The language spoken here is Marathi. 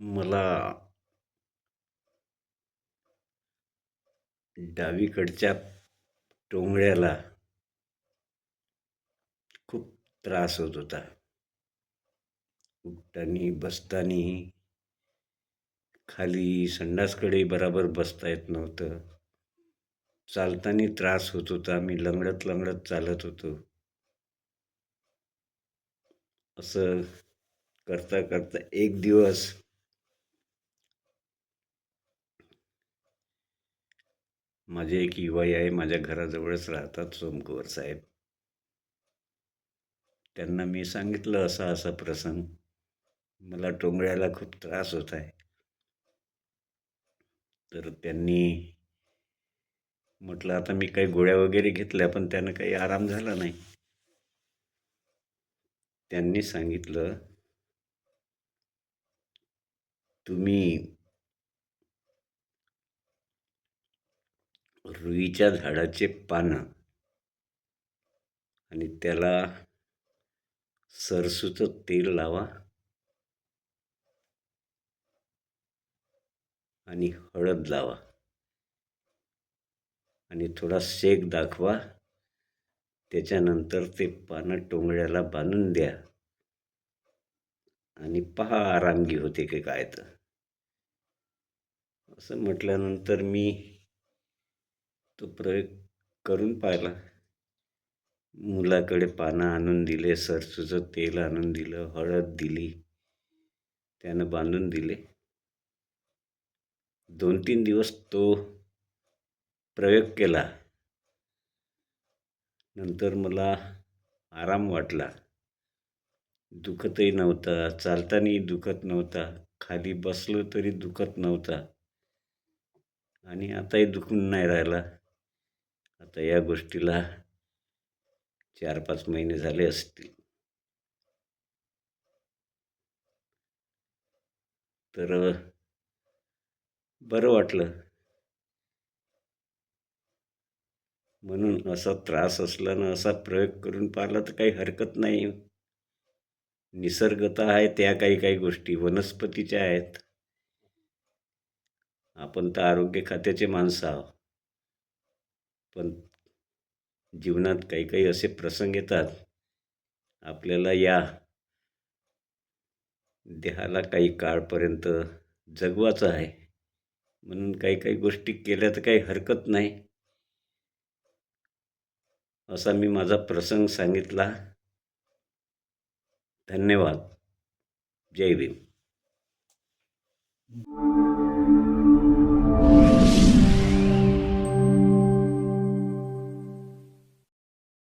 मला डावीकडच्या टोंगळ्याला खूप त्रास होत होता. उठतानी बसतानी खाली संडासकडे बराबर बसता येत नव्हतं. चालतानी त्रास होत होता. मी लंगडत लंगडत चालत होतो. असं करता करता एक दिवस माझे एक युवाई आहे, माझ्या घराजवळच राहतात, सोमकुंवर साहेब. त्यांना मी सांगितलं असा असा प्रसंग, मला टोंगळ्याला खूप त्रास होत आहे. तर त्यांनी म्हटलं आता मी काही गोळ्या वगैरे घेतल्या, पण त्यानं काही आराम झाला नाही. त्यांनी सांगितलं, तुम्ही रुईच्या झाडाचे पानं आणि त्याला सरसूचं तेल लावा आणि हळद लावा आणि थोडा शेक दाखवा. त्याच्यानंतर ते पानं टोंगळ्याला बांधून द्या आणि पहा आरामगी होते की काय. तर असं म्हटल्यानंतर मी तो प्रयोग करून पाहिला. मुलाकडे पानं आणून दिले, सरसूचं तेल आणून दिलं, हळद दिली, त्यानं बांधून दिले. 2-3 दिवस तो प्रयोग केला. नंतर मला आराम वाटला. दुखतही नव्हता, चालतानाही दुखत नव्हता, खाली बसलो तरी दुखत नव्हता आणि आताही दुखून नाही राहिला. आता या गोष्टीला 4-5 महिने झाले असतील. तर बरं वाटलं. म्हणून असा त्रास असल्यानं असा प्रयोग करून पाहिला तर काही हरकत नाही. निसर्गतः आहे त्या काही काही गोष्टी वनस्पतीच्या आहेत. आपण तर आरोग्य खात्याचे माणसं आहोत, पण जीवनात काही काही असे प्रसंग येतात, आपल्याला या देहाला काही काळपर्यंत जगवायचं आहे. म्हणून काही काही गोष्टी केल्या तर काही हरकत नाही. असा मी माझा प्रसंग सांगितला. धन्यवाद. जय भीम.